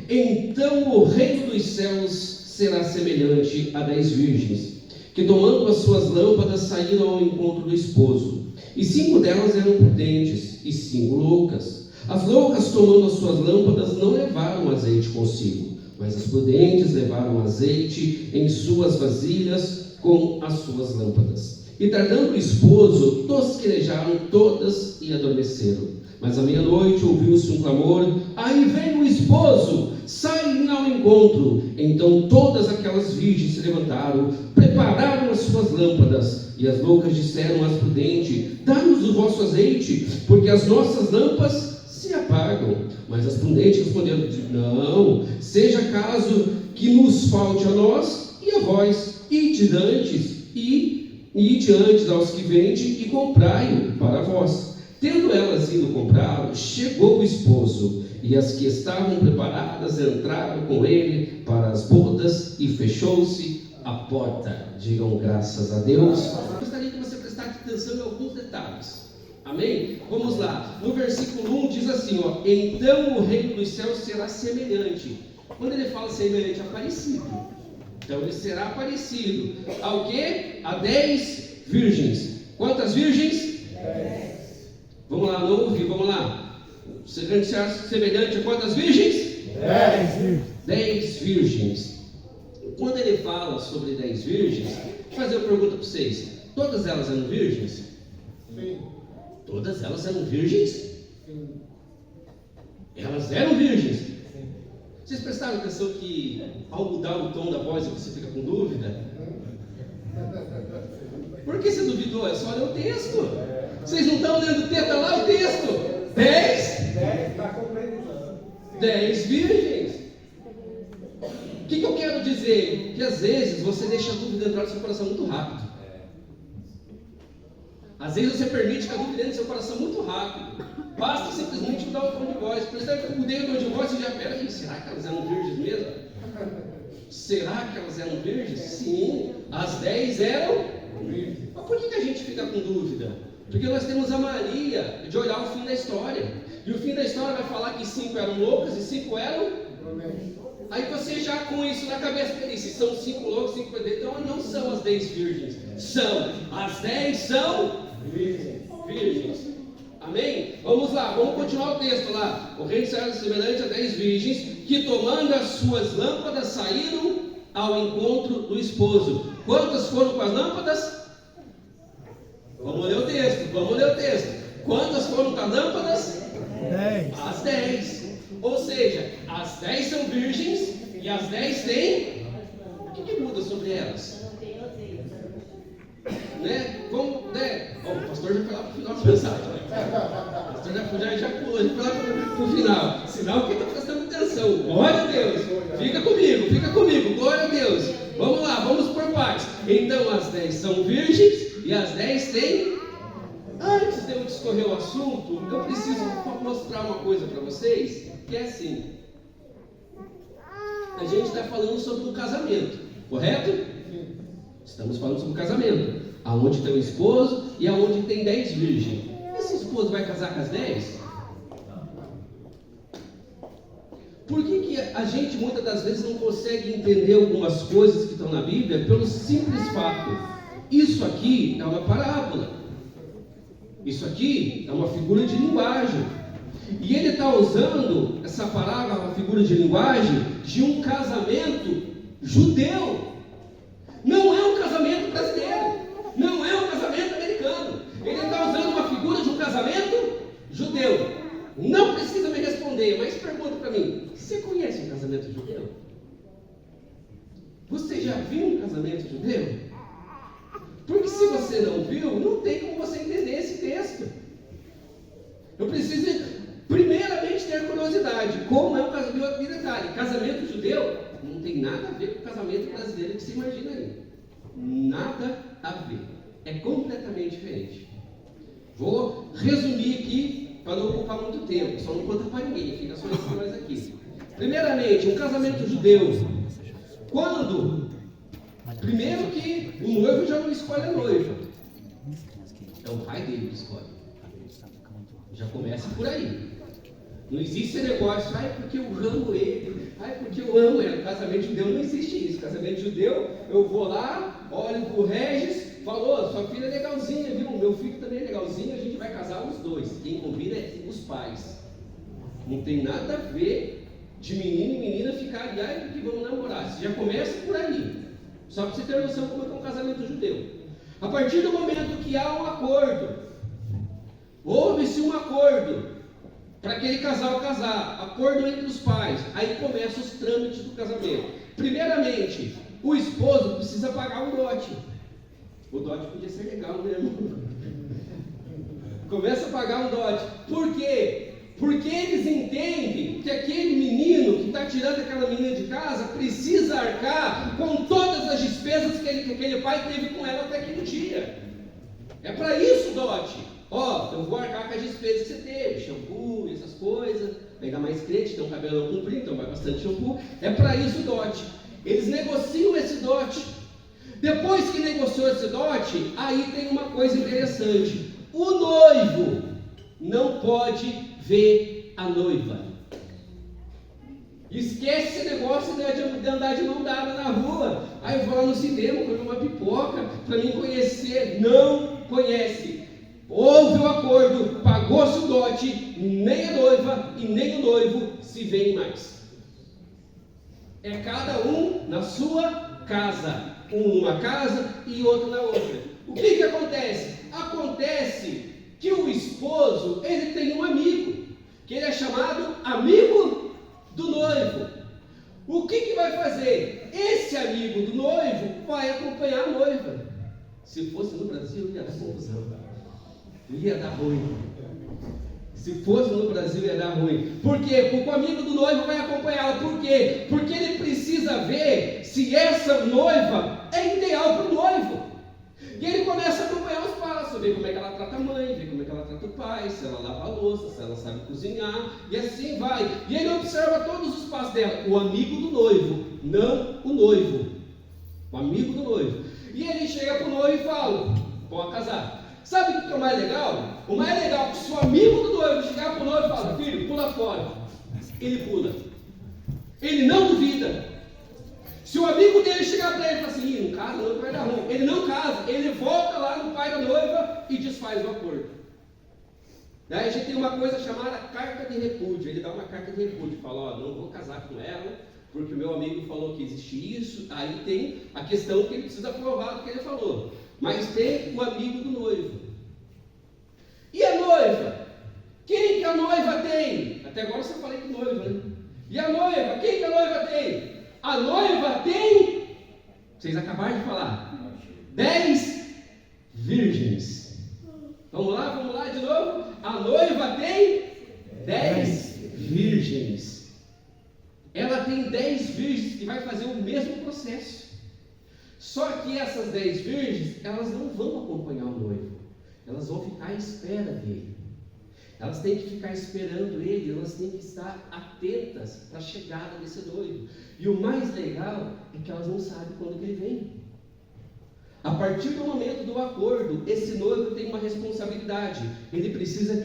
Então o reino dos céus será semelhante a 10 virgens, que tomando as suas lâmpadas saíram ao encontro do esposo. E 5 delas eram prudentes, e 5 loucas. As loucas, tomando as suas lâmpadas, não levaram azeite consigo, mas as prudentes levaram azeite em suas vasilhas com as suas lâmpadas. E tardando o esposo, tosquenejaram todas e adormeceram. Mas à meia-noite ouviu-se um clamor: aí vem o esposo, saem ao encontro. Então todas aquelas virgens se levantaram, prepararam as suas lâmpadas. E as loucas disseram às prudentes: dá-nos o vosso azeite, porque as nossas lâmpadas se apagam. Mas as prudentes responderam: não, seja caso que nos falte a nós e a vós, ide antes aos que vendem e comprai-o para vós. Tendo elas ido comprá-lo, chegou o esposo, e as que estavam preparadas entraram com ele para as bodas, e fechou-se a porta. Digam graças a Deus. Eu gostaria que você prestasse atenção em alguns detalhes. Amém? Vamos lá. No versículo 1 diz assim, ó: então o reino dos céus será semelhante. Quando ele fala semelhante, é parecido. Então ele será parecido ao quê? A 10 virgens. Quantas virgens? 10. Vamos lá, não ouvi, vamos lá. Semelhante a quantas virgens? 10 virgens. Quando ele fala sobre 10 virgens, vou fazer uma pergunta para vocês: todas elas eram virgens? Sim. Todas elas eram virgens? Sim. Elas eram virgens? Sim. Vocês prestaram atenção que ao mudar o tom da voz você fica com dúvida? Por que você duvidou? É só ler o texto. Vocês não estão lendo o texto? Está lá o texto. 10 virgens. O que eu quero dizer? Que às vezes você deixa a dúvida entrar no seu coração muito rápido. Às vezes você permite que a dúvida entre no seu coração muito rápido. Basta simplesmente mudar o tom de voz. Por exemplo, eu mudei o tom de voz e já pera. Será que elas eram virgens mesmo? Será que elas eram virgens? Sim, as 10 eram virgens. Mas por que a gente fica com dúvida? Porque nós temos a mania de olhar o fim da história. E o fim da história vai falar que 5 eram loucas e 5 eram. Aí você já com isso na cabeça disse: são 5 loucos, 5 prudentes. Então não são as 10 virgens. São as 10 são virgens. Amém? Vamos lá, vamos continuar o texto lá. O reino será semelhante a 10 virgens, que tomando as suas lâmpadas saíram ao encontro do esposo. Quantas foram com as lâmpadas? Vamos ler o texto. Quantas foram com as lâmpadas? 10. As 10. Ou seja, as 10 são virgens e as 10 têm. O que muda sobre elas? Né? Vamos, né? O pastor já foi lá para o final da mensagem. O pastor já pulou, já foi lá para o final. Sinal que está prestando atenção. Glória a Deus. Fica comigo. Glória a Deus. Vamos lá, vamos por partes. Então as 10 são virgens e as 10 têm. Antes de eu discorrer o assunto, eu preciso mostrar uma coisa para vocês, que é assim: a gente está falando sobre o casamento, correto? Estamos falando sobre o casamento, aonde tem o esposo e aonde tem 10 virgens. Esse esposo vai casar com as 10? Por que a gente muitas das vezes não consegue entender algumas coisas que estão na Bíblia pelo simples fato: isso aqui é uma parábola. Isso aqui é uma figura de linguagem. E ele está usando essa palavra, uma figura de linguagem, de um casamento judeu. Não é um casamento brasileiro. Não é um casamento americano. Ele está usando uma figura de um casamento judeu. Não precisa me responder, mas pergunta para mim: você conhece um casamento judeu? Você já viu um casamento judeu? Porque se você não viu, não tem como você entender esse texto. Eu preciso primeiramente ter curiosidade. Como é um casamento? E detalhe: casamento judeu não tem nada a ver com o casamento brasileiro que você imagina aí. Nada a ver. É completamente diferente. Vou resumir aqui para não ocupar muito tempo. Só não conta para ninguém, fica só entre nós aqui. Primeiramente, um casamento judeu. Quando? Primeiro que o noivo já não escolhe a noiva. É o pai dele que escolhe. Já começa por aí. Não existe esse negócio: porque eu amo ele, Ai, porque eu amo ela. Casamento judeu não existe isso. Casamento judeu, eu vou lá, olho pro Regis, falou, sua filha é legalzinha, viu? Meu filho também é legalzinho, a gente vai casar os dois. Quem combina é os pais. Não tem nada a ver de menino e menina ficar ali, ai, porque vamos namorar. Você já começa por aí. Só para você ter noção como é que é um casamento judeu. A partir do momento que há um acordo, houve-se um acordo para aquele casal casar, acordo entre os pais, aí começam os trâmites do casamento. Primeiramente, o esposo precisa pagar um dote. O dote podia ser legal, né, irmão? Começa a pagar um dote. Por quê? Porque eles entendem que aquele menino que está tirando aquela menina de casa precisa arcar com todas as despesas que aquele pai teve com ela até aquele dia. É para isso o dote. Ó, eu vou arcar com as despesas que você teve, shampoo, essas coisas, pegar mais crente, tem um cabelão comprido, então vai bastante shampoo. É para isso o dote. Eles negociam esse dote. Depois que negociou esse dote, aí tem uma coisa interessante. O noivo não pode ver a noiva. Esquece esse negócio de andar de mão dada na rua. Aí eu vou lá no cinema, comer uma pipoca, para mim conhecer. Não conhece. Houve o acordo, pagou-se o dote, nem a noiva e nem o noivo se veem mais. É cada um na sua casa. Um numa casa e outro na outra. O que acontece? Acontece que o esposo, ele tem um amigo, que ele é chamado amigo do noivo. O que vai fazer? Esse amigo do noivo vai acompanhar a noiva. Se fosse no Brasil, ia dar confusão. Ia dar ruim. Se fosse no Brasil, ia dar ruim. Por quê? Porque o amigo do noivo vai acompanhá-la. Por quê? Porque ele precisa ver se essa noiva é ideal para o noivo. E ele começa a acompanhar os passos, ver como é que ela trata a mãe, ver como é que ela trata o pai, se ela lava a louça, se ela sabe cozinhar, e assim vai. E ele observa todos os passos dela. O amigo do noivo, não o noivo. O amigo do noivo. E ele chega para o noivo e fala, pode casar. Sabe o que é o mais legal? O mais legal é que se o amigo do noivo chegar para o noivo e falar, filho, pula fora. Ele pula. Ele não duvida. Se o amigo dele chegar para ele e falar assim, não casa não, que vai dar ruim. Ele não casa, ele volta lá no pai da noiva e desfaz o acordo. Daí a gente tem uma coisa chamada carta de repúdio. Ele dá uma carta de repúdio, fala, ó, não vou casar com ela, porque o meu amigo falou que existe isso. Aí tem a questão que ele precisa provar do que ele falou. Mas tem o amigo do noivo. E a noiva? Quem que a noiva tem? Até agora eu só falei que noiva, né? E a noiva? Quem que a noiva tem? A noiva tem, vocês acabaram de falar, 10 virgens. Vamos lá de novo. A noiva tem 10 virgens. Ela tem 10 virgens que vai fazer o mesmo processo. Só que essas 10 virgens, elas não vão acompanhar o noivo. Elas vão ficar à espera dele. Elas têm que ficar esperando ele, elas têm que estar atentas para a chegada desse noivo. E o mais legal é que elas não sabem quando que ele vem. A partir do momento do acordo, esse noivo tem uma responsabilidade. Ele precisa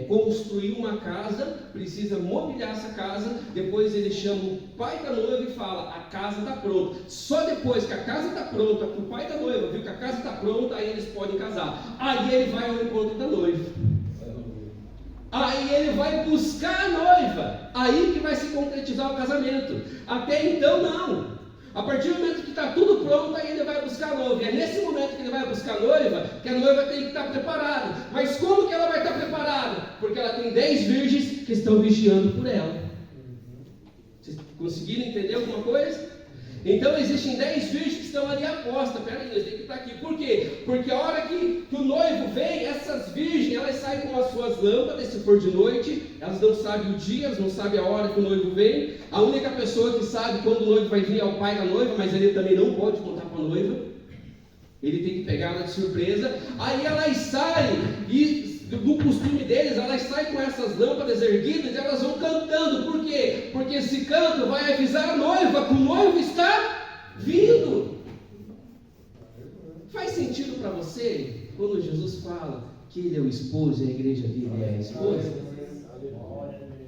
construir uma casa, precisa mobiliar essa casa. Depois ele chama o pai da noiva e fala, a casa está pronta. Só depois que a casa está pronta, que o pai da noiva viu que a casa está pronta, aí eles podem casar. Aí ele vai ao encontro da noiva. Aí ele vai buscar a noiva. Aí que vai se concretizar o casamento. Até então não. A partir do momento que está tudo pronto, aí ele vai buscar a noiva. E é nesse momento que ele vai buscar a noiva, que a noiva tem que estar preparada. Mas como que ela vai estar preparada? Porque ela tem 10 virgens que estão vigiando por ela. Vocês conseguiram entender alguma coisa? Então existem 10 virgens que estão ali à costa. Peraí, eles têm que estar aqui. Por quê? Porque a hora que o noivo vem, essas virgens, elas saem com as suas lâmpadas, se for de noite. Elas não sabem o dia, elas não sabem a hora que o noivo vem. A única pessoa que sabe quando o noivo vai vir é o pai da noiva, mas ele também não pode contar para a noiva. Ele tem que pegar ela de surpresa. Aí elas saem, e no costume deles, elas saem com essas lâmpadas erguidas e elas vão cantando. Por quê? Porque esse canto vai avisar a noiva que o noivo está vindo. Faz sentido para você quando Jesus fala que ele é o esposo e a igreja dele é a esposa?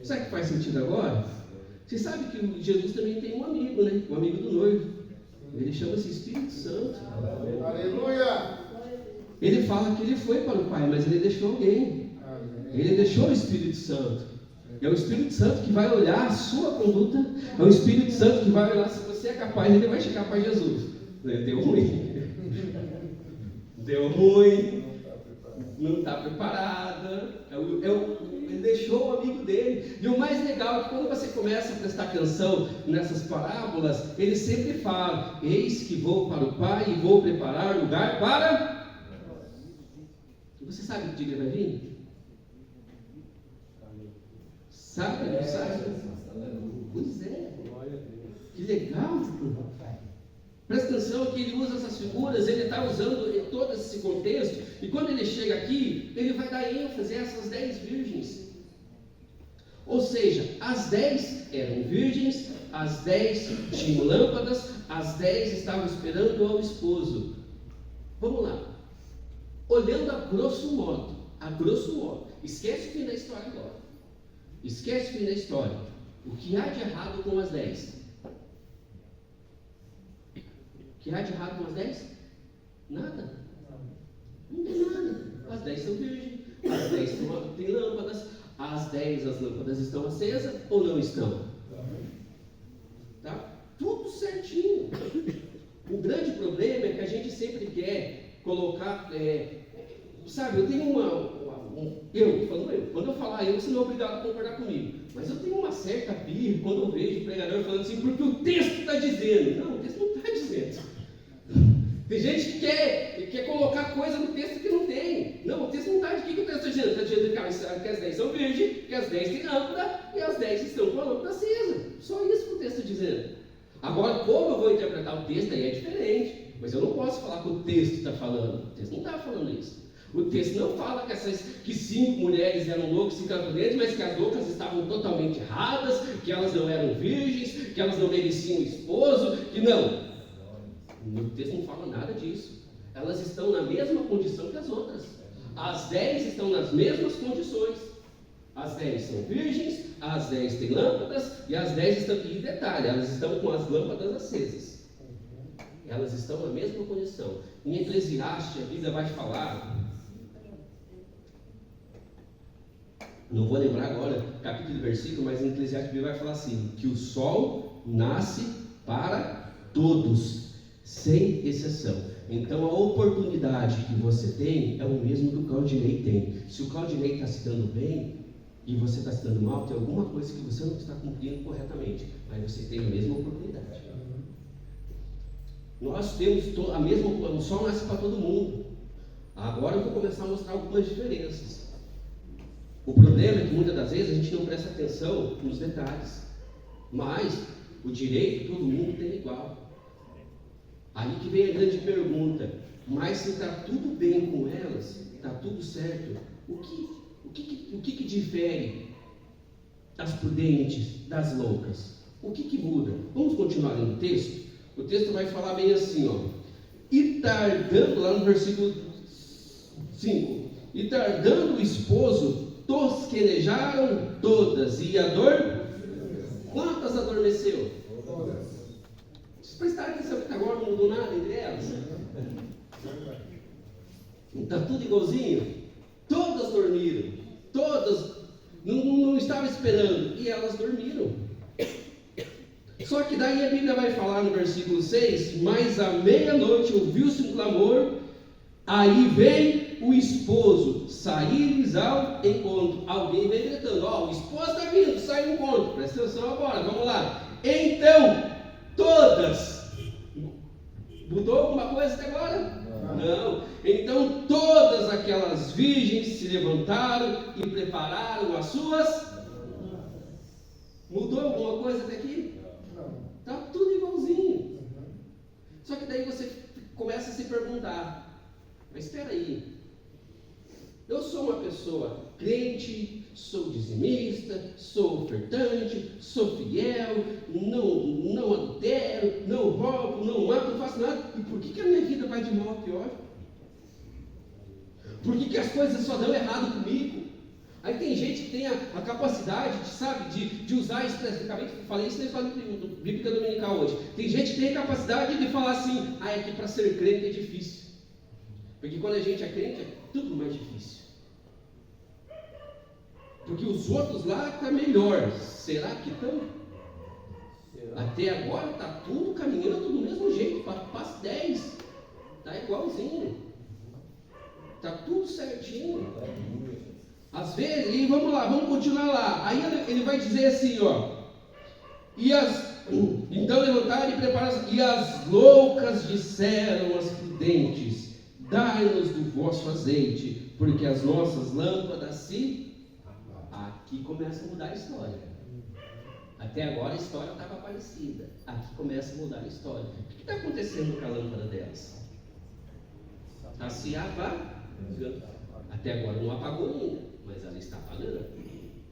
Sabe o que faz sentido agora? Você sabe que Jesus também tem um amigo, né? Um amigo do noivo. Ele chama-se Espírito Santo. Aleluia! Ele fala que ele foi para o Pai, mas ele deixou alguém. Ele deixou o Espírito Santo. É o Espírito Santo que vai olhar a sua conduta. É o Espírito Santo que vai olhar se você é capaz. Ele vai chegar para Jesus. Deu ruim. Deu ruim. Não está preparada. Ele deixou o amigo dele. E o mais legal é que quando você começa a prestar atenção nessas parábolas, ele sempre fala: eis que vou para o Pai e vou preparar lugar para... Você sabe que dia ele vai vir? Sabe? Não sabe? Pois é. Que legal. Presta atenção que ele usa essas figuras, ele está usando em todo esse contexto, e quando ele chega aqui, ele vai dar ênfase a essas 10 virgens. Ou seja, as 10 eram virgens, as 10 tinham lâmpadas, as 10 estavam esperando ao esposo. Vamos lá. Olhando a grosso modo, esquece o fim da história agora. Esquece o fim da história. O que há de errado com as 10? O que há de errado com as 10? Nada. Não tem nada. As 10 são virgens, as 10 têm lâmpadas, as 10 as lâmpadas estão acesas ou não estão? Tá? Tudo certinho. O grande problema é que a gente sempre quer colocar, sabe, eu tenho quando eu falar você não é obrigado a concordar comigo, mas eu tenho uma certa birra quando eu vejo o pregador falando assim, porque o texto está dizendo. Não, o texto não está dizendo. Tem gente que quer colocar coisa no texto que não tem. Não, o texto não está. O que o texto está dizendo? Está dizendo que as 10 são virgens, que as 10 têm lâmpada e as 10 estão com a lâmpada acesa. Só isso que o texto está dizendo. Agora, como eu vou interpretar o texto, aí é diferente. Mas eu não posso falar que o texto está falando. O texto não está falando isso. O texto não fala que 5 mulheres eram loucas, 5 eram prudentes, mas que as loucas estavam totalmente erradas, que elas não eram virgens, que elas não mereciam esposo, que não. O texto não fala nada disso. Elas estão na mesma condição que as outras. As 10 estão nas mesmas condições. As 10 são virgens, as 10 têm lâmpadas, e as 10 estão... E detalhe, elas estão com as lâmpadas acesas. Elas estão na mesma condição. Em Eclesiastes, a Bíblia vai falar... Não vou lembrar agora capítulo e versículo, mas em Eclesiastes a Bíblia vai falar assim, que o sol nasce para todos, sem exceção. Então a oportunidade que você tem é o mesmo que o Claudinei tem. Se o Claudinei está se dando bem e você está se dando mal, tem alguma coisa que você não está cumprindo corretamente, mas você tem a mesma oportunidade. Nós temos a mesma, o sol nasce para todo mundo. Agora eu vou começar a mostrar algumas diferenças. O problema é que muitas das vezes a gente não presta atenção nos detalhes, mas o direito todo mundo tem igual. Aí que vem a grande pergunta: mas se está tudo bem com elas, está tudo certo, o que difere das prudentes das loucas? O que muda? Vamos continuar lendo o texto? O texto vai falar bem assim, ó. E tardando, lá no versículo 5, e tardando o esposo, tosquenejaram todas, e a dor, quantas adormeceu? Vocês prestaram atenção que agora não mudou nada entre elas? Está tudo igualzinho? Todas dormiram, todas não estavam esperando, e elas dormiram. Só que daí a Bíblia vai falar no versículo 6, mas à meia-noite ouviu-se um clamor, aí vem o esposo sair-lhes ao encontro. Alguém vem gritando, o esposo está vindo, sai ao encontro. Presta atenção agora, vamos lá. Então, todas. Mudou alguma coisa até agora? Não. Então, todas aquelas virgens se levantaram e prepararam as suas. Mudou alguma coisa até aqui? Está tudo igualzinho. Só que daí você começa a se perguntar, mas espera aí, eu sou uma pessoa crente, sou dizimista, sou ofertante, sou fiel, não adultero, não roubo, não mato, não faço nada, e por que a minha vida vai de mal a pior? Por que as coisas só dão errado comigo? Aí tem gente que tem a capacidade, de usar isso. Acabei de falei isso na escola bíblica dominical hoje. Tem gente que tem a capacidade de falar assim: é que para ser crente é difícil. Porque quando a gente é crente, é tudo mais difícil. Porque os outros lá estão melhor. Será que estão? Até agora está tudo caminhando do mesmo jeito. Passa 10. Está igualzinho. Está tudo certinho. Às vezes, e vamos lá, vamos continuar lá. Aí ele vai dizer assim, então levantaram e prepararam, e as loucas disseram às prudentes: dai-nos do vosso azeite, porque as nossas lâmpadas se... Aqui começa a mudar a história. Até agora a história estava parecida. Aqui começa a mudar a história. O que está acontecendo com a lâmpada delas? Está se apagando. Até agora não apagou ainda, mas ela está apagando.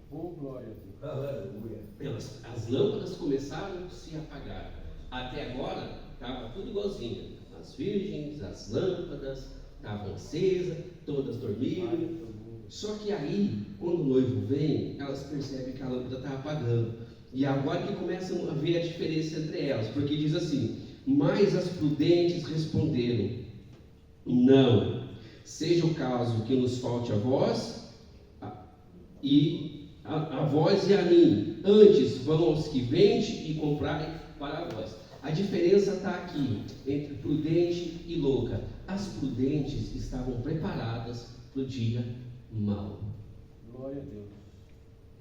Glória a Deus. As lâmpadas começaram a se apagar. Até agora estava tudo igualzinho. As virgens, as lâmpadas estavam acesas, todas dormiram. Só que aí, quando o noivo vem, elas percebem que a lâmpada está apagando. E agora que começam a ver a diferença entre elas. Porque diz assim: mas as prudentes responderam: não, seja o caso que nos falte a voz e a voz e a mim, antes vão aos que vendem e comprarem para vós. A diferença está aqui entre prudente e louca. As prudentes estavam preparadas para o dia mau. Glória a Deus.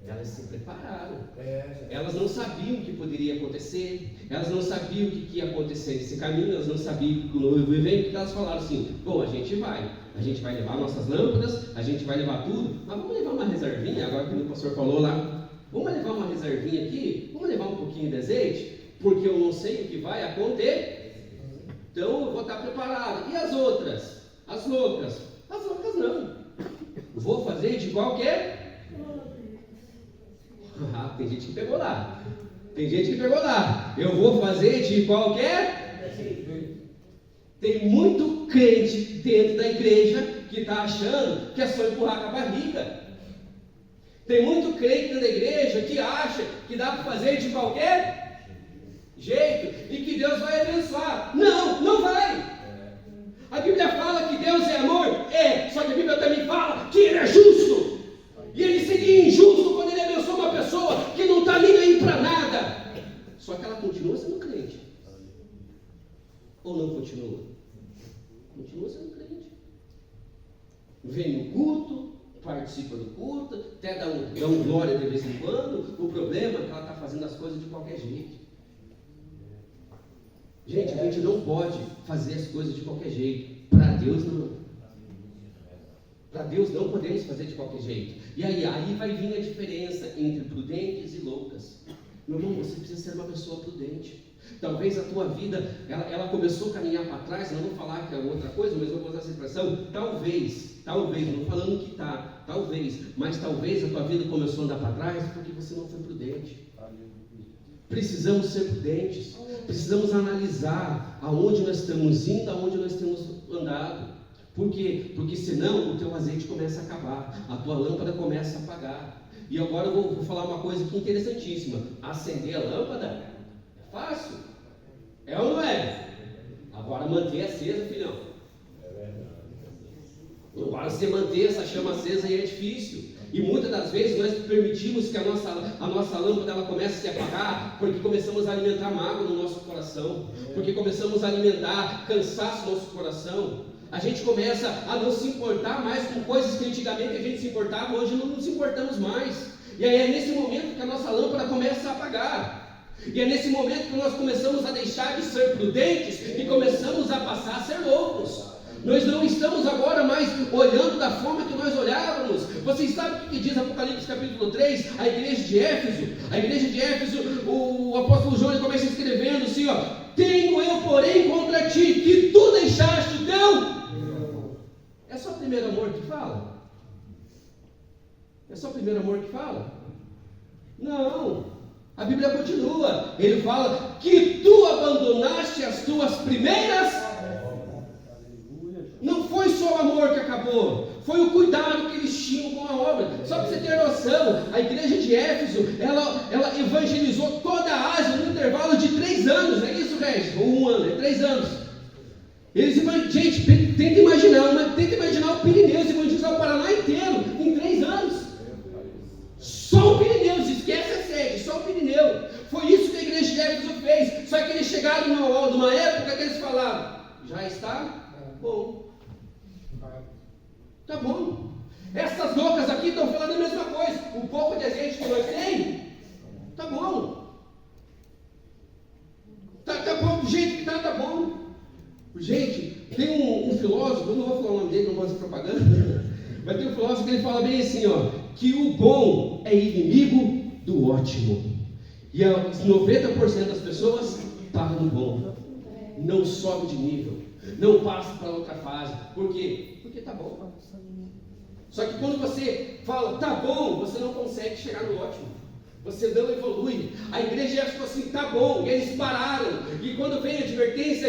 Elas se prepararam. Elas não sabiam o que poderia acontecer. Elas não sabiam o que ia acontecer nesse caminho. Elas não sabiam que o noivo vem. Porque elas falaram assim: bom, a gente vai levar nossas lâmpadas, a gente vai levar tudo, mas vamos levar uma reservinha. Agora que o pastor falou lá, vamos levar uma reservinha aqui, vamos levar um pouquinho de azeite, porque eu não sei o que vai acontecer. Então eu vou estar preparado. E as outras? As loucas? As loucas não. Vou fazer de qualquer... tem gente que pegou lá. Eu vou fazer de qualquer... Tem muito crente dentro da igreja que está achando que é só empurrar com a barriga. Tem muito crente dentro da igreja que acha que dá para fazer de qualquer jeito e que Deus vai abençoar. Não, não vai. A Bíblia fala que Deus é amor? É, só que a Bíblia também fala que Ele é justo. E Ele seria injusto quando Ele abençoa uma pessoa que não está nem aí para nada. Só que ela continua sendo crente. Ou não continua? Continua sendo crente. Vem no culto, participa do culto, até dá um glória de vez em quando. O problema é que ela está fazendo as coisas de qualquer jeito. Gente, a gente não pode fazer as coisas de qualquer jeito. Para Deus não. Para Deus não podemos fazer de qualquer jeito. E aí vai vir a diferença entre prudentes e loucas. Meu irmão, você precisa ser uma pessoa prudente. Talvez a tua vida, ela começou a caminhar para trás. Não vou falar que é outra coisa, mas eu vou usar essa expressão. Talvez, não falando que está, mas talvez a tua vida começou a andar para trás porque você não foi prudente. Precisamos ser prudentes, precisamos analisar aonde nós estamos indo, aonde nós temos andado. Por quê? Porque senão o teu azeite começa a acabar, a tua lâmpada começa a apagar. E agora eu vou falar uma coisa aqui interessantíssima: acender a lâmpada é fácil, é ou não é? Agora manter acesa, filhão. Agora você manter essa chama acesa aí é difícil. E muitas das vezes nós permitimos que a nossa lâmpada ela comece a se apagar porque começamos a alimentar mágoa no nosso coração, porque começamos a alimentar cansaço no nosso coração. A gente começa a não se importar mais com coisas que antigamente a gente se importava, hoje não nos importamos mais. E aí é nesse momento que a nossa lâmpada começa a apagar. E é nesse momento que nós começamos a deixar de ser prudentes e começamos a passar a ser loucos. Nós não estamos agora mais olhando da forma que nós olhávamos. Vocês sabem o que diz Apocalipse capítulo 3? A igreja de Éfeso, o apóstolo João começa escrevendo assim, tenho eu porém contra ti, que tu deixaste o teu... É só o primeiro amor que fala? Não. A Bíblia continua. Ele fala que tu abandonaste as tuas primeiras... Não foi só o amor que acabou, foi o cuidado que eles tinham com a obra. Só para você ter noção, a igreja de Éfeso, ela evangelizou toda a Ásia no intervalo de 3 anos, é isso, Regis? Ou 1 ano, é 3 anos. Gente, tenta imaginar o Pirineus evangelizar o Paraná inteiro em 3 anos. Só o Pirineus, esquece a sede, só o Pirineu. Foi isso que a igreja de Éfeso fez. Só que eles chegaram numa época que eles falaram: já está bom. Tá bom. Essas bocas aqui estão falando a mesma coisa. O pouco de azeite que nós temos, tá bom. Tá bom, do jeito que tá bom. Gente, tem um filósofo, eu não vou falar o nome dele, não vou fazer propaganda, mas tem um filósofo que ele fala bem assim, que o bom é inimigo do ótimo. E 90% das pessoas param no bom, não sobe de nível, não passa para outra fase. Por quê? Porque tá bom. Só que quando você fala tá bom, você não consegue chegar no ótimo. Você não evolui. A igreja falou assim, tá bom, e eles pararam. E quando vem a advertência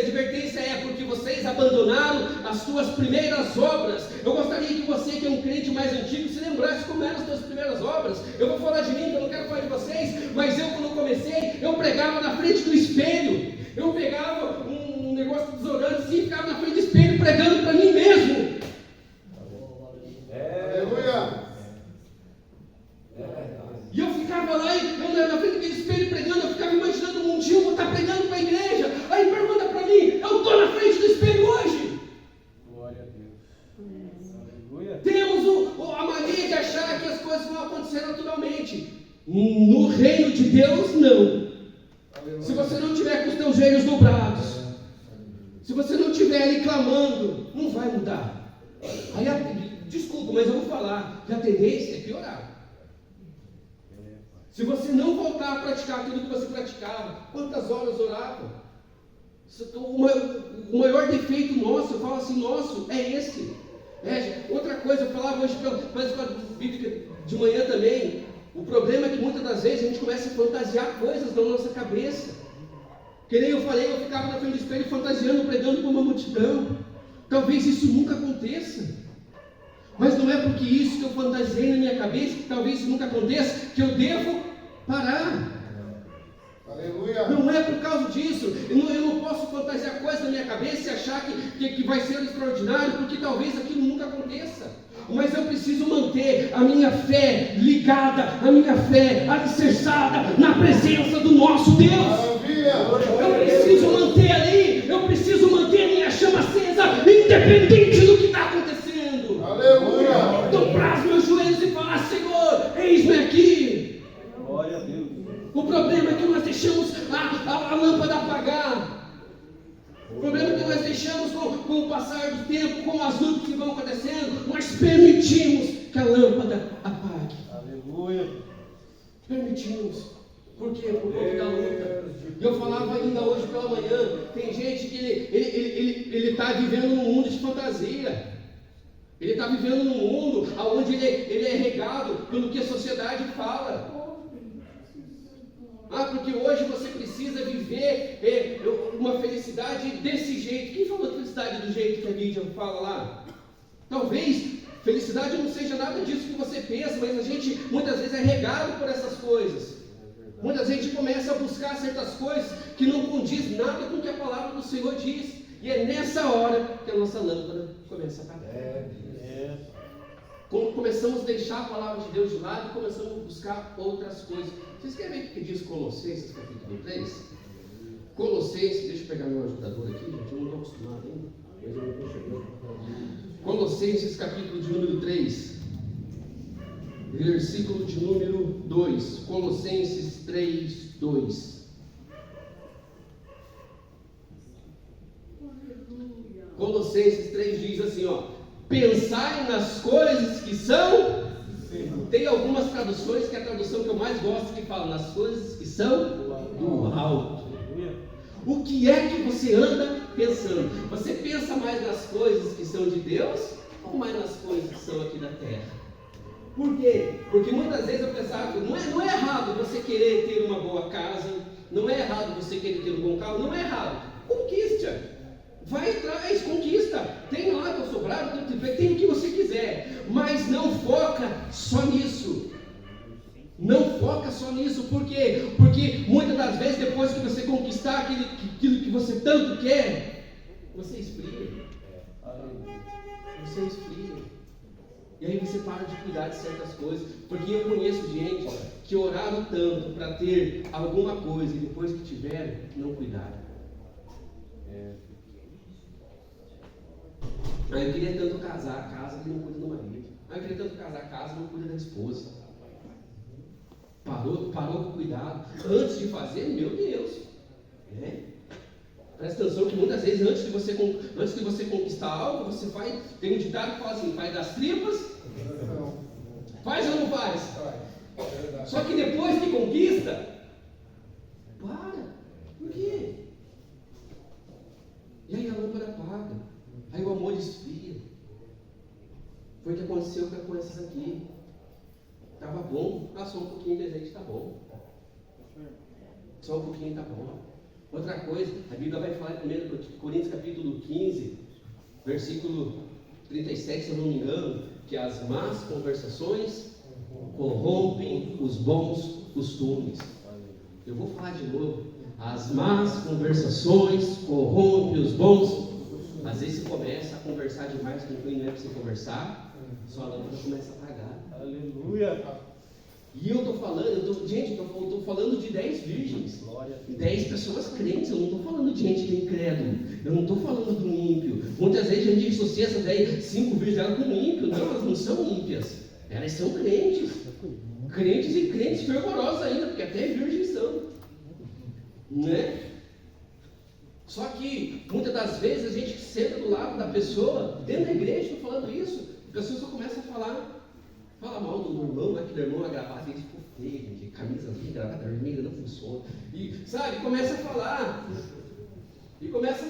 é porque vocês abandonaram as suas primeiras obras. Eu gostaria que você, que é um crente mais antigo, se lembrasse como eram as suas primeiras obras. Eu vou falar de mim, que eu não quero falar de vocês, mas eu, quando comecei, eu pregava na frente do espelho. Eu pegava um negócio de desodorante assim, e ficava na frente do espelho pregando para mim mesmo. Aleluia! E eu ficava lá, eu na frente daquele espelho pregando, eu ficava imaginando um dia eu vou estar pregando para a igreja. Aí pergunta para mim, eu estou na frente do espelho hoje? Glória a Deus. Aleluia. Temos a mania de achar que as coisas vão acontecer naturalmente. No reino de Deus, não. Aleluia. Se você não tiver com os teus joelhos dobrados, se você não estiver ali clamando, não vai mudar. Desculpa, mas eu vou falar, a tendência é piorar. Se você não voltar a praticar aquilo que você praticava, quantas horas orava? O maior defeito nosso, eu falo assim, nosso, é esse. Outra coisa, eu falava hoje pela escola bíblica de manhã também, o problema é que muitas das vezes a gente começa a fantasiar coisas na nossa cabeça. Que nem eu falei, eu ficava na frente do espelho fantasiando, pregando para uma multidão. Talvez isso nunca aconteça. Mas não é porque isso que eu fantasiei na minha cabeça, que talvez isso nunca aconteça, que eu devo parar. Aleluia. Não é por causa disso. Eu não posso fantasiar coisas na minha cabeça e achar que vai ser extraordinário, porque talvez aquilo nunca aconteça. Mas eu preciso manter a minha fé ligada, a minha fé alicerçada na presença do nosso Deus. Maravilha. Eu preciso manter ali, eu preciso manter a minha chama acesa, independente do que está acontecendo. Aleluia. Dobrar os meus joelhos e falar, Senhor, eis-me aqui. Glória a Deus. O problema é que nós deixamos a lâmpada apagar. O problema é que nós deixamos com o passar do tempo, com as lutas que vão acontecendo, nós permitimos que a lâmpada apague. Aleluia. Permitimos. Por quê? Por conta da luta. Eu falava ainda hoje pela manhã, tem gente que ele está vivendo num mundo de fantasia. Ele está vivendo num mundo onde ele é regado pelo que a sociedade fala. Porque hoje você precisa viver uma felicidade desse jeito. Quem falou de felicidade do jeito que a mídia fala lá? Talvez felicidade não seja nada disso que você pensa, mas a gente muitas vezes é regado por essas coisas. Muitas vezes a gente começa a buscar certas coisas que não condiz nada com o que a palavra do Senhor diz. E é nessa hora que a nossa lâmpada começa a apagar. Quando começamos a deixar a palavra de Deus de lado e começamos a buscar outras coisas. Vocês querem ver o que diz Colossenses capítulo 3? Colossenses, deixa eu pegar meu ajudador aqui, gente, eu não estou acostumado ainda, mas eu não estou chegando. Colossenses capítulo de número 3, versículo de número 2. Colossenses 3, 2. Colossenses 3 diz assim, pensai nas coisas que são. Tem algumas traduções, que é a tradução que eu mais gosto, que fala nas coisas que são do alto. O que é que você anda pensando? Você pensa mais nas coisas que são de Deus ou mais nas coisas que são aqui da terra? Por quê? Porque muitas vezes eu pensava que não é errado você querer ter uma boa casa, não é errado você querer ter um bom carro, não é errado. Conquista. Vai atrás, conquista. Tem lá teu sobrado, tem o que você quiser, mas não foca só nisso. Não foca só nisso, por quê? Porque muitas das vezes, depois que você conquistar aquilo que você tanto quer, você esfria. Você esfria. E aí você para de cuidar de certas coisas. Porque eu conheço gente que oraram tanto para ter alguma coisa e depois que tiveram, não cuidaram. Aí eu queria tanto casar a casa que não cuida do marido. Aí eu queria tanto casar a casa que não cuida da esposa. Parou com cuidado. Antes de fazer, meu Deus. Né? Presta atenção que muitas vezes antes de você conquistar algo, você faz. Tem um ditado que fala assim, faz das tripas. Faz ou não faz? Só que depois que conquista, para. Por quê? E aí a lâmpada apaga. Aí o amor esfria. Foi o que aconteceu com essas aqui. Estava bom, só um pouquinho de azeite está bom. Só um pouquinho está bom. Outra coisa, a Bíblia vai falar em 1 Coríntios capítulo 15, versículo 37, se eu não me engano, que as más conversações corrompem os bons costumes. Eu vou falar de novo. As más conversações corrompem os bons. Às vezes você começa a conversar demais com quem não é para você conversar, sua lâmpada começa a apagar. Aleluia. E eu estou falando, eu estou falando de 10 virgens, 10 pessoas crentes, eu não estou falando de gente que é incrédulo, eu não estou falando do ímpio. Muitas vezes a gente associa essas 5 virgens dela com ímpio. Não, elas não são ímpias, elas são crentes. Crentes e crentes fervorosos ainda, porque até virgens são. Né? Só que muitas das vezes a gente senta do lado da pessoa, dentro da igreja, estou falando isso, a pessoa só começa a fala mal do irmão, aquele irmão a gravata, ele ficou feio, gente, camisa azul, gravata vermelha, não funciona. E, sabe, começa a falar. E começa a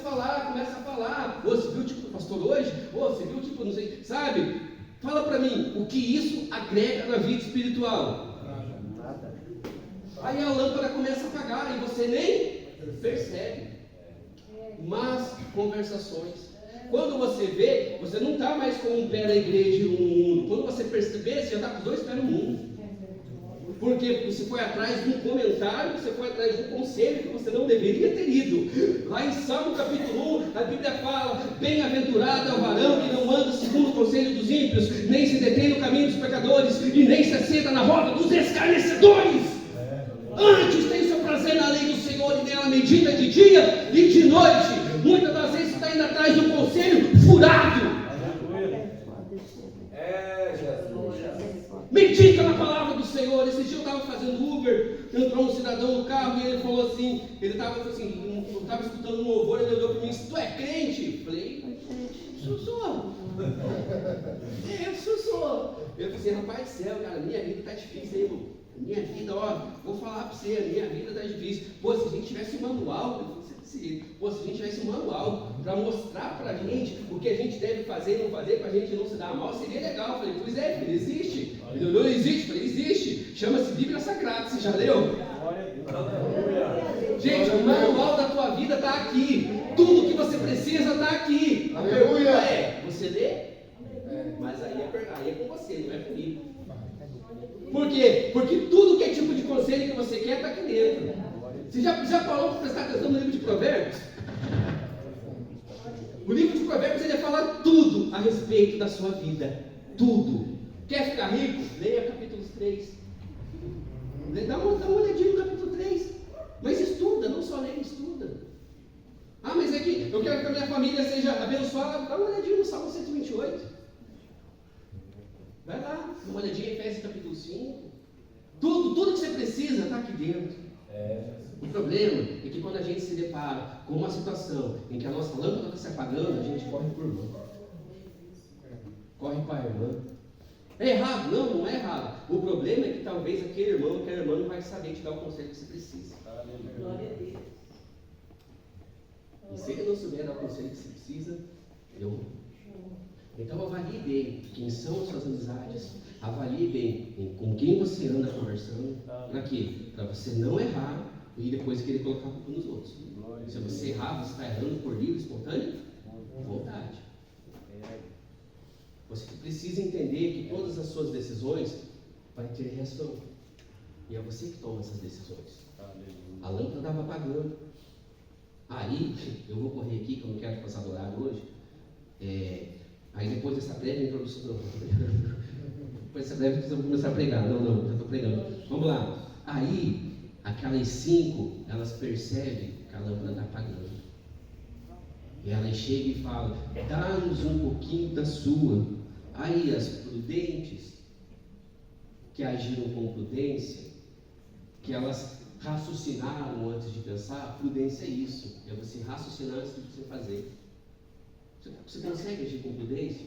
falar. Ô, você viu tipo do pastor hoje? Ô, você viu tipo, não sei, sabe? Fala para mim, o que isso agrega na vida espiritual? Nada. Aí a lâmpada começa a apagar e você nem percebe. Mas conversações. Quando você vê, você não está mais com um pé na igreja e um no mundo. Quando você perceber, você já está com 2 pés no mundo. Por quê? Porque você foi atrás de um comentário, você foi atrás de um conselho que você não deveria ter ido. Lá em Salmo capítulo 1, a Bíblia fala: bem-aventurado é o varão que não anda segundo o conselho dos ímpios, nem se detém no caminho dos pecadores, e nem se assenta na roda dos escarnecedores. Antes tem seu prazer na lei do Senhor, e nela medita de dia e de noite. Muitas das vezes você está indo atrás de um conselho furado. Medita na palavra do Senhor. Esse dia eu estava fazendo Uber, entrou um cidadão no carro e ele falou assim, eu estava escutando um louvor, ele olhou para mim e disse: tu é crente? Eu falei: sou. Eu sou. Eu falei assim: rapaz do céu, cara, minha vida está difícil, irmão. Minha vida, vou falar para você, a minha vida está difícil. Pô, se a gente tivesse um manual, se a gente tivesse um manual para mostrar para a gente o que a gente deve fazer e não fazer, para a gente não se dar mal, seria legal. Eu falei: pois é, ele existe. Ele olhou: não existe? Eu falei: existe. Chama-se Bíblia Sagrada, você já leu? Gente, o manual da tua vida está aqui. Tudo que você precisa está aqui. A pergunta é: você lê? Mas aí é com você, não é comigo. Por quê? Porque tudo que é tipo de conselho que você quer está aqui dentro. Você já parou para prestar atenção no livro de Provérbios? O livro de Provérbios ele fala tudo a respeito da sua vida. Tudo. Quer ficar rico? Leia capítulos 3. Dá uma olhadinha no capítulo 3. Mas estuda, não só leia, estuda. Ah, mas é que eu quero que a minha família seja abençoada. Dá uma olhadinha no Salmo 128. Vai lá, dá uma olhadinha em Efésios capítulo 5. Tudo que você precisa está aqui dentro. O problema é que quando a gente se depara com uma situação em que a nossa lâmpada está se apagando, a gente corre por irmã. Corre para a irmã. É errado? Não é errado. O problema é que talvez aquele irmão, aquela irmã não vai saber te dar o conselho que você precisa. Glória a Deus. E se ele não souber dar o conselho que você precisa, eu não. Então avalie bem quem são as suas amizades, avalie bem com quem você anda conversando. Para quê? Para você não errar e depois querer colocar a culpa nos outros. Se você errar, você está errando por livre, espontânea vontade. Você precisa entender que todas as suas decisões vai ter reação. E é você que toma essas decisões. Aleluia. A lâmpada estava apagando. Aí, eu vou correr aqui, que eu não quero passar do horário hoje. Aí depois dessa breve introdução, depois dessa breve introdução eu vou começar a pregar. Não, já estou pregando. Vamos lá. Aí, aquelas 5, elas percebem que a lâmpada está apagando. E elas chegam e falam: dá-nos um pouquinho da sua. Aí as prudentes, que agiram com prudência, que elas raciocinaram antes de pensar. Prudência é isso, é você raciocinar antes de você fazer. Você consegue agir com prudência?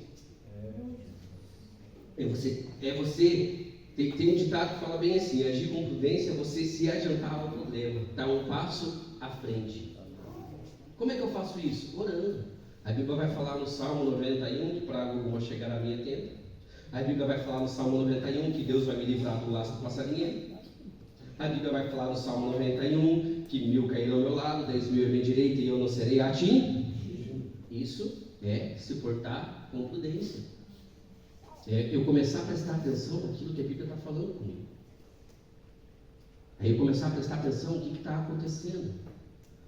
Tem um ditado que fala bem assim: agir com prudência é você se adiantar ao problema, dar um passo à frente. Como é que eu faço isso? Orando. A Bíblia vai falar no Salmo 91 que praga alguma chegar à minha tenda. A Bíblia vai falar no Salmo 91 que Deus vai me livrar do laço do passarinheiro. A Bíblia vai falar no Salmo 91 que 1000 cairão ao meu lado, 10.000 à minha direita e eu não serei atingido. Isso é se portar com prudência. Eu começar a prestar atenção naquilo que a Bíblia está falando comigo. Aí eu começar a prestar atenção no que está acontecendo.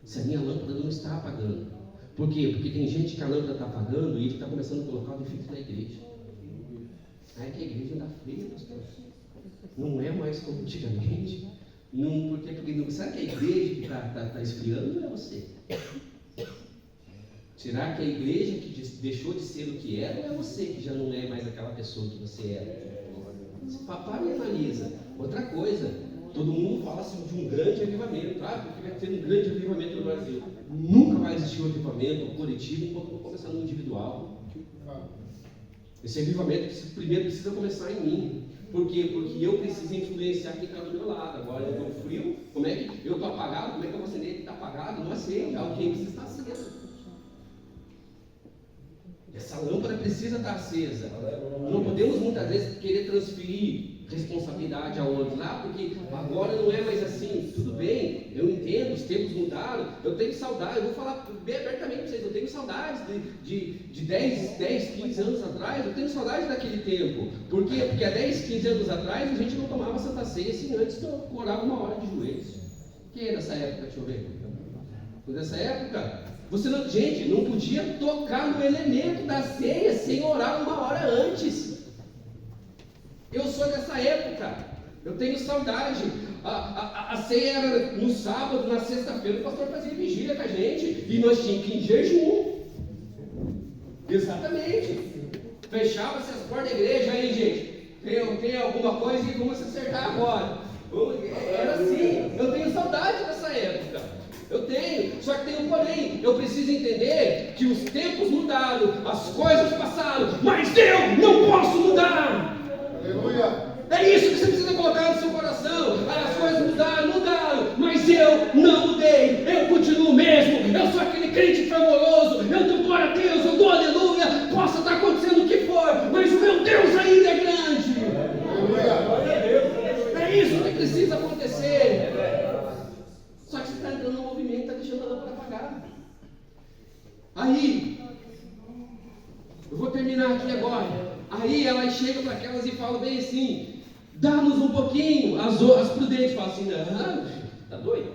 Se a minha lâmpada não está apagando. Por quê? Porque tem gente que a lâmpada está apagando e ele está começando a colocar o defeito na igreja. Aí que a igreja anda feia, pastor. Não é mais como antigamente. Porque será que a igreja que está esfriando não é você? Será que a igreja que deixou de ser o que era, ou é você que já não é mais aquela pessoa que você era? Para e analisa. Outra coisa, todo mundo fala assim de um grande avivamento, porque vai ter um grande avivamento no Brasil. Nunca vai existir um avivamento coletivo enquanto não começar no individual. Esse avivamento primeiro precisa começar em mim. Por quê? Porque eu preciso influenciar quem está do meu lado. Agora eu estou frio, como é que eu estou apagado? Como é que eu vou acender que está apagado? Não acende, alguém precisa estar aceso. Essa lâmpada precisa estar acesa. Não podemos muitas vezes querer transferir responsabilidade a outros, porque agora não é mais assim. Tudo bem, eu entendo, os tempos mudaram, eu tenho saudade, eu vou falar bem abertamente para vocês, eu tenho saudades de 10, 15 anos atrás, eu tenho saudade daquele tempo. Por quê? Porque há 10, 15 anos atrás a gente não tomava Santa Ceia assim, antes eu orava 1 hora de joelhos. Quem é dessa época? Deixa eu ver. Foi dessa época? Gente, não podia tocar no elemento da ceia sem orar 1 hora antes. Eu sou dessa época, eu tenho saudade. A ceia era no sábado, na sexta-feira, o pastor fazia vigília com a gente e nós tínhamos que ir em jejum. Exatamente. Fechava-se as portas da igreja, aí, gente, tem alguma coisa e vamos se acertar agora. Era assim, eu tenho saudade dessa época. Eu tenho, só que tem um porém. Eu preciso entender que os tempos mudaram, as coisas passaram, mas eu não posso mudar. Aleluia. É isso que você precisa colocar no seu coração. As coisas mudaram, mas eu não mudei. Eu continuo o mesmo. Eu sou aquele crente fervoroso. Eu dou glória a Deus, eu dou aleluia. Possa estar acontecendo o que for, mas o meu Deus ainda é grande. Aleluia. É isso que precisa acontecer. Só que você está entrando no movimento, está deixando a lâmpada apagada. Aí, eu vou terminar aqui agora. Aí elas chegam para aquelas e falam bem assim: dá-nos um pouquinho. As prudentes falam assim: não, tá doido?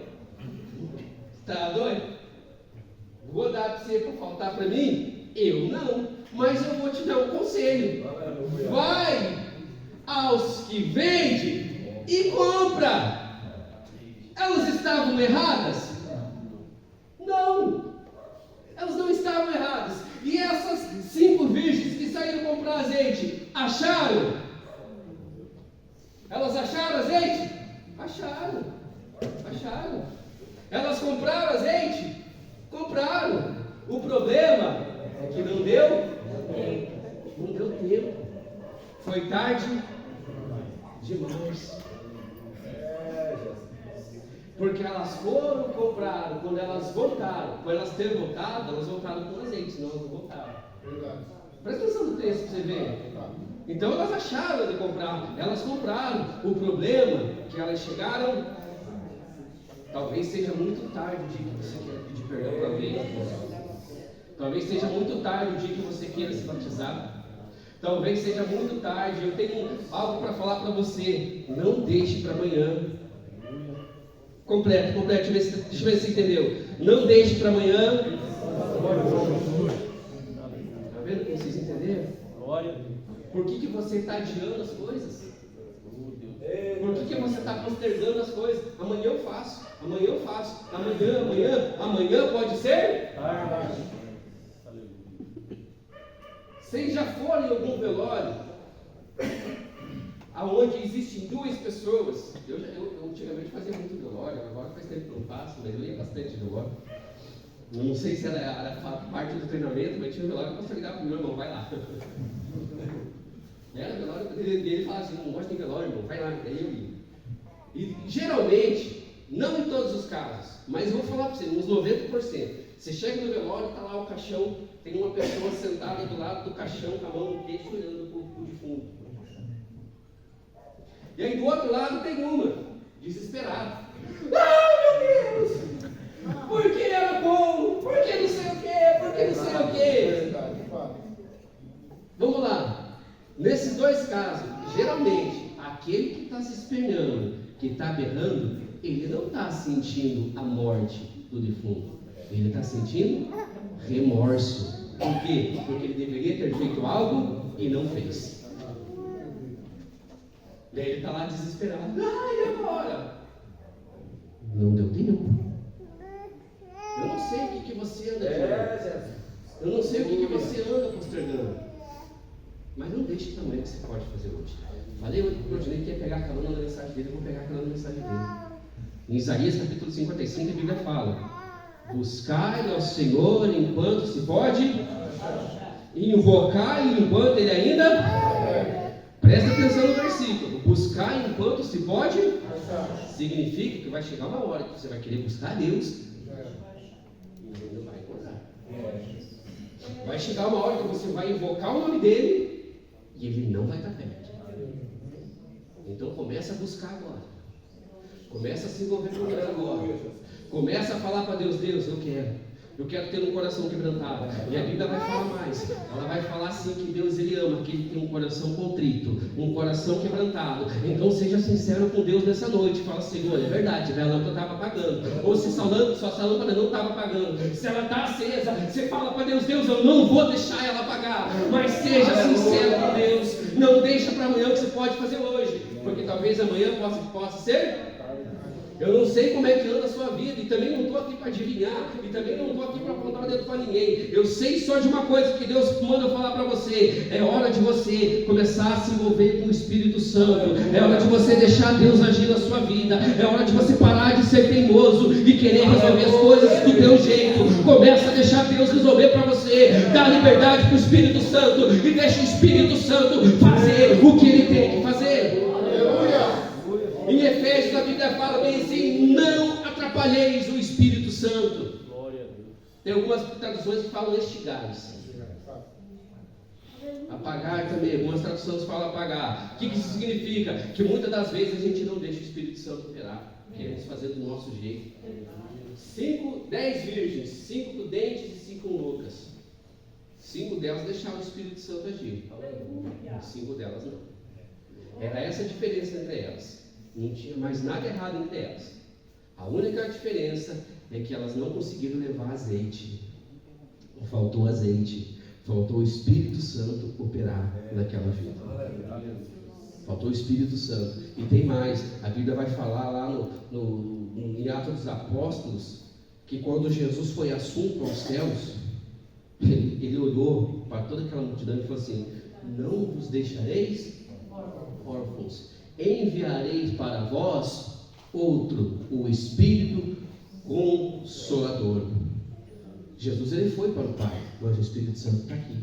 Tá doido? Vou dar para você para faltar para mim? Eu não, mas eu vou te dar um conselho. Vai aos que vendem e compra. Elas estavam erradas? Não, elas não estavam erradas. E essas 5 virgens que saíram comprar azeite, acharam? Elas acharam azeite? Acharam. Elas compraram azeite? Compraram. O problema é que não deu tempo. Foi tarde demais. Porque elas foram, compraram, quando elas voltaram, por elas terem voltado, elas voltaram com azeite, senão elas não voltaram. Verdade. Presta atenção no texto para você ver. Então elas acharam de comprar, elas compraram. O problema é que elas chegaram, talvez seja muito tarde o dia que você quer pedir perdão para alguém. Talvez seja muito tarde o dia que você queira se batizar. Talvez seja muito tarde, eu tenho algo para falar para você. Não deixe para amanhã. Completo, deixa eu ver se você entendeu. Não deixe para amanhã. Está vendo como vocês entenderam? Glória a Deus. Por que você está adiando as coisas? Por que você está postergando as coisas? Amanhã eu faço, amanhã pode ser? Vocês já foram em algum velório aonde existem duas pessoas? Eu antigamente fazia muito velório, agora faz tempo que eu não faço, mas eu ia bastante velório. Não sei se era parte do treinamento, mas tinha um velório que eu posso ligar para o meu irmão, vai lá. Era velório, ele falava assim, não gosto de velório, irmão, vai lá, daí eu ia. E geralmente, não em todos os casos, mas eu vou falar para você, uns 90%. Você chega no velório, está lá o caixão, tem uma pessoa sentada do lado do caixão com a mão no queixo olhando para o defunto. E aí do outro lado tem uma, desesperada. Ah, meu Deus! Por que era bom? Por que não sei o quê? Por que não sei o quê? Vamos lá. Nesses dois casos, geralmente, aquele que está se espernhando, que está berrando, ele não está sentindo a morte do defunto. Ele está sentindo remorso. Por quê? Porque ele deveria ter feito algo e não fez. Daí ele está lá desesperado. E agora? Não deu tempo. Eu não sei o que você anda fazendo. Eu não sei o que você anda postergando. Mas não deixe o tamanho que você pode fazer hoje. Falei hoje para o Rodinei que ia pegar carona na mensagem dele, eu vou pegar carona na mensagem dele. Em Isaías capítulo 55, a Bíblia fala: buscai ao Senhor enquanto se pode, invocai enquanto Ele ainda. Presta atenção no versículo. Buscai enquanto se pode, significa que vai chegar uma hora que você vai querer buscar a Deus e Ele não vai encontrar. Vai chegar uma hora que você vai invocar o nome dele e Ele não vai estar perto. Então começa a buscar agora. Começa a se envolver com Deus agora. Começa a falar para Deus: Deus, eu quero ter um coração quebrantado. E a Bíblia vai falar mais. Ela vai falar assim que Deus ele ama aquele que tem um coração contrito, um coração quebrantado. Então seja sincero com Deus nessa noite. Fala: Senhor, é verdade, a lâmpada estava apagando. Ou se sua lâmpada não estava apagando, se ela está acesa, você fala para Deus: Deus, eu não vou deixar ela apagar. Mas seja sincero com Deus. Não deixa para amanhã o que você pode fazer hoje, porque talvez amanhã possa ser. Eu não sei como é que anda a sua vida, e também não estou aqui para adivinhar, e também não estou aqui para apontar o dedo para ninguém. Eu sei só de uma coisa que Deus manda falar para você: é hora de você começar a se envolver com o Espírito Santo, é hora de você deixar Deus agir na sua vida, é hora de você parar de ser teimoso e querer resolver as coisas do teu jeito. Começa a deixar Deus resolver para você, dá liberdade para o Espírito Santo e deixa o Espírito Santo fazer o que Ele tem que fazer. Em Efésios a Bíblia fala bem assim: não atrapalheis o Espírito Santo. Glória a Deus. Tem algumas traduções que falam estigares. Apagar também, algumas traduções falam apagar. O que isso significa? Que muitas das vezes a gente não deixa o Espírito Santo operar. Queremos fazer do nosso jeito. 10 virgens, 5 prudentes e 5 loucas. 5 delas deixaram o Espírito Santo agir. 5 delas não. Era essa a diferença entre elas. Não tinha mais nada errado entre elas. A única diferença é que elas não conseguiram levar azeite. Faltou azeite. Faltou o Espírito Santo operar naquela vida. Faltou o Espírito Santo. E tem mais. A Bíblia vai falar lá em Atos dos Apóstolos que quando Jesus foi assunto aos céus, ele olhou para toda aquela multidão e falou assim: não vos deixareis órfãos. Enviareis para vós outro, o Espírito Consolador. Jesus ele foi para o Pai, mas o Espírito Santo está aqui.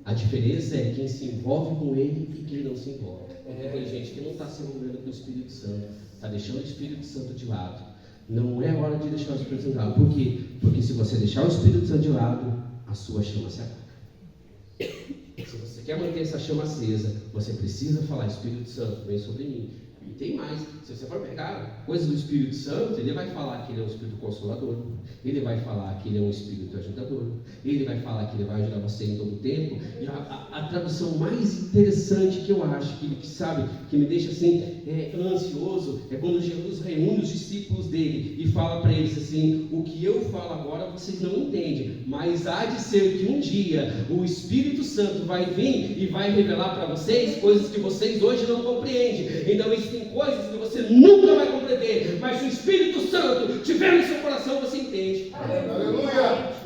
A diferença é quem se envolve com Ele e quem não se envolve. Porque tem gente que não está se envolvendo com o Espírito Santo, está deixando o Espírito Santo de lado. Não é hora de deixar o Espírito Santo de lado. Por quê? Porque se você deixar o Espírito Santo de lado, a sua chama se apaga. Se você quer manter essa chama acesa, você precisa falar: Espírito Santo, vem sobre mim. E tem mais, se você for pegar coisas do Espírito Santo, ele vai falar que ele é um Espírito Consolador, ele vai falar que ele é um Espírito Ajudador, ele vai falar que ele vai ajudar você em todo o tempo. E a tradução mais interessante que eu acho, que sabe, que me deixa assim ansioso, é quando Jesus reúne os discípulos dele e fala para eles assim: o que eu falo agora vocês não entendem, mas há de ser que um dia o Espírito Santo vai vir e vai revelar para vocês coisas que vocês hoje não compreendem. Então existem coisas que você nunca vai compreender, mas se o Espírito Santo tiver no seu coração, você entende. Aleluia.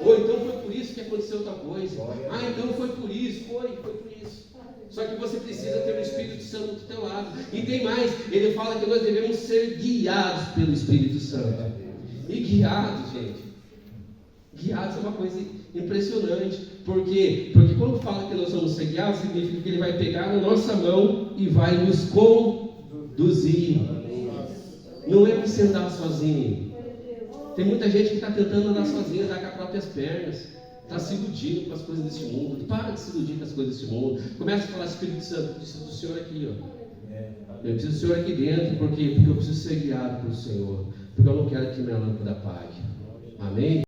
Ou então foi por isso que aconteceu tal coisa. Ah, então foi por isso. Foi por isso. Só que você precisa ter o Espírito Santo do teu lado. E tem mais, ele fala que nós devemos ser guiados pelo Espírito Santo. E guiados, gente, guiados é uma coisa impressionante. Por quê? Porque quando fala que nós vamos ser guiados, significa que ele vai pegar na nossa mão e vai nos conduzir. Não é você andar sozinho. Tem muita gente que está tentando andar sozinha, andar com as próprias pernas, está se iludindo com as coisas desse mundo. Para de se iludir com as coisas desse mundo. Começa a falar: Espírito Santo, eu preciso do Senhor aqui, ó. Eu preciso do Senhor aqui dentro. Por quê? Porque eu preciso ser guiado pelo Senhor. Porque eu não quero que minha lâmpada apague. Amém?